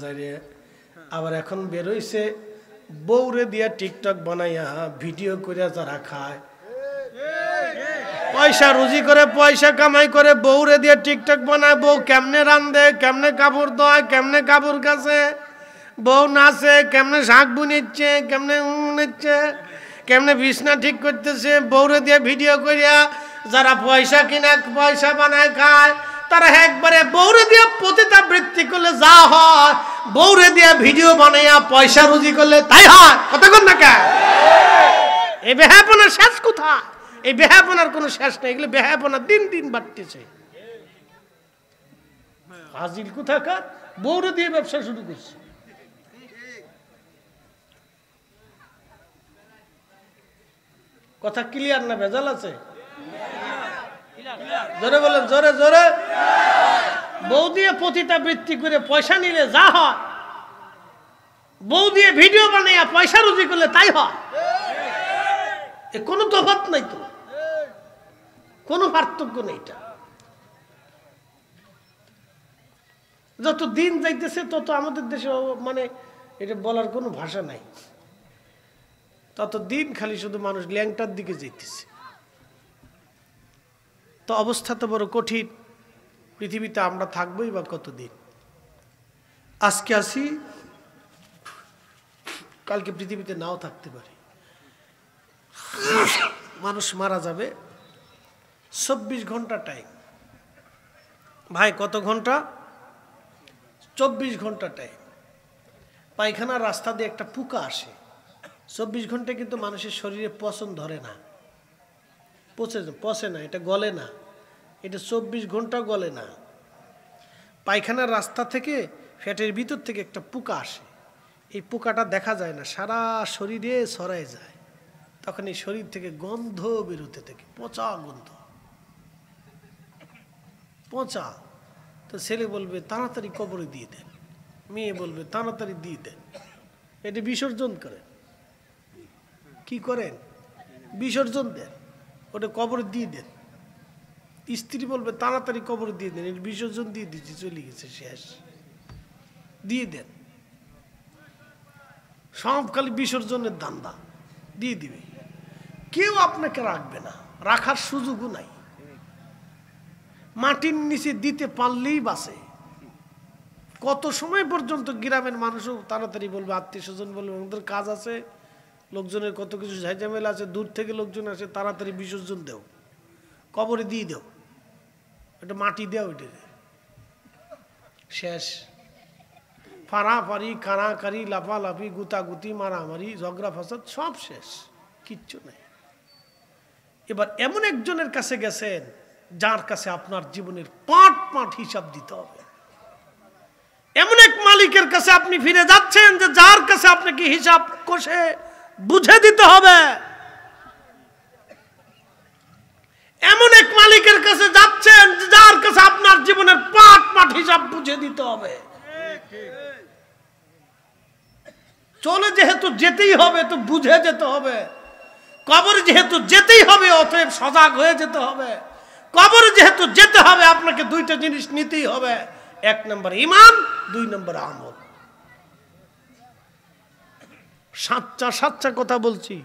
যায় রে। আবার এখন বেরোইছে বউরে দিয়া টিকটক বানাইয়া ভিডিও করে যারা খায়, পয়সা রুজি করে পয়সা কামাই করে বউরে দিয়ে টিকটক বানায়। বউ কেমনে রান্ধে, কেমনে কাপড় ধোয়, কেমনে কাপড় কাছে, বউ নাচে, কেমনে শাক বুনিচ্ছে, কেমনে নিচ্ছে, কেমনে বিছনা ঠিক করতেছে, বউরে দিয়ে ভিডিও করিয়া যারা পয়সা কিনা পয়সা বানায় খায় তারা একবারে বউরে দিয়ে পতিতাবৃত্তি করলে যা হয়, বউরে দিয়ে ভিডিও বানাইয়া পয়সা রুজি করলে তাই হয়। কতক্ষণ না কেন এই বেহাপনার শেষ কোথায়? এই বেহাপনার কোনো শেষ নেই। এগুলো বেহাপনা দিন দিন বাড়তেছে। হাজির কোথাকার বউরে দিয়ে ব্যবসা শুরু করছে। কথা ক্লিয়ার না ভেজাল আছে? জোরে বলেন, জোরে জোরে। বউ দিয়ে পতিতাবৃত্তি করে পয়সা নিলে যা হয়, বউ দিয়ে ভিডিও বানাইয়া পয়সা রুজি করলে তাই হয়। কোনো তফাৎ নাই তো, কোনো পার্থক্য নেই। এটা যত দিন যাইতেছে তত আমাদের দেশে মানে এটা বলার কোনো ভাষা নাই, তত দিন খালি শুধু মানুষ ল্যাংটার দিকে যাইতেছে। তো অবস্থা তো বড় কঠিন। পৃথিবীতে আমরা থাকবোই বা কতদিন? আজকে আসি, কালকে পৃথিবীতে নাও থাকতে পারি। মানুষ মারা যাবে। 24 ঘন্টা টাইম। ভাই কত ঘন্টা? 24 ঘন্টা টাইম। পায়খানার রাস্তা দিয়ে একটা পোকা আসে। 24 ঘন্টা কিন্তু মানুষের শরীরে পচন ধরে না, পচে না, এটা গলে না, এটা 24 ঘন্টা গলে না। পায়খানার রাস্তা থেকে ফ্যাটের ভিতর থেকে একটা পোকা আসে। এই পোকাটা দেখা যায় না, সারা শরীরে ছড়ায় যায়। তখন এই শরীর থেকে গন্ধ বেরোতে থাকে, পচা গন্ধ, পচা। তো ছেলে বলবে তাড়াতাড়ি কবরে দিয়ে দেন, মেয়ে বলবে তাড়াতাড়ি দিয়ে দেন। এটা বিসর্জন করেন। কি করেন? বিসর্জন দেন, ওটা কবরে দিয়ে দেন। স্ত্রী বলবে তাড়াতাড়ি কবরে দিয়ে দেন, এটা বিসর্জন দিয়ে দিচ্ছি, চলে গেছে, শেষ, দিয়ে দেন। সব খালি বিসর্জনের ধান্দা, দিয়ে দিবে। কেউ আপনাকে রাখবে না, রাখার সুযোগও নাই। মাটির নিচে দিতে পারলেই বাঁচে। কত সময় পর্যন্ত গ্রামের মানুষও তাড়াতাড়ি বলবে, আত্মীয় স্বজন বলবে ওদের কাজ আছে, লোকজনের কত কিছু ঝাইঝামেলা আছে, দূর থেকে লোকজন আসে, তাড়াতাড়ি বিসর্জন দেও, কবরে দিয়ে দেও, এটা মাটি দেও, এটা শেষ। ফাড়াফাড়ি, কাড়াকাড়ি, লাফালাফি, গুতাগুতি, মারামারি, ঝগড়া ফাসাদ সব শেষ, কিচ্ছু নেই। এবার এমন একজনের কাছে গেছেন যার কাছে আপনার জীবনের পাঁট পাঁট হিসাব দিতে হবে। এমন এক মালিকের কাছে আপনি ফিরে যাচ্ছেন যে যার কাছে আপনাকে হিসাব কষে বুঝে দিতে হবে। এমন এক মালিকের কাছে যাচ্ছেন যে যার কাছে আপনার জীবনের পাঁট পাঁট হিসাব বুঝে দিতে হবে। চলে যেহেতু যেতেই হবে তো বুঝে যেতে হবে। কবরে যেহেতু যেতেই হবে অতএব সজাগ হয়ে যেতে হবে। কবরে যেহেতু যেতে হবে আপনাকে দুইটা জিনিস নিতেই হবে, 1 নম্বর ঈমান, 2 নম্বর আমল। সাচ্চা কথা বলছি,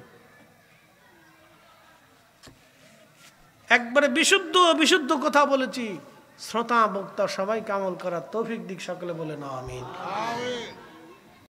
একবারে বিশুদ্ধ কথা বলেছি। শ্রোতা বক্তা সবাইকে আমল করার তৌফিক দিক, সকলে বলে না আমিন।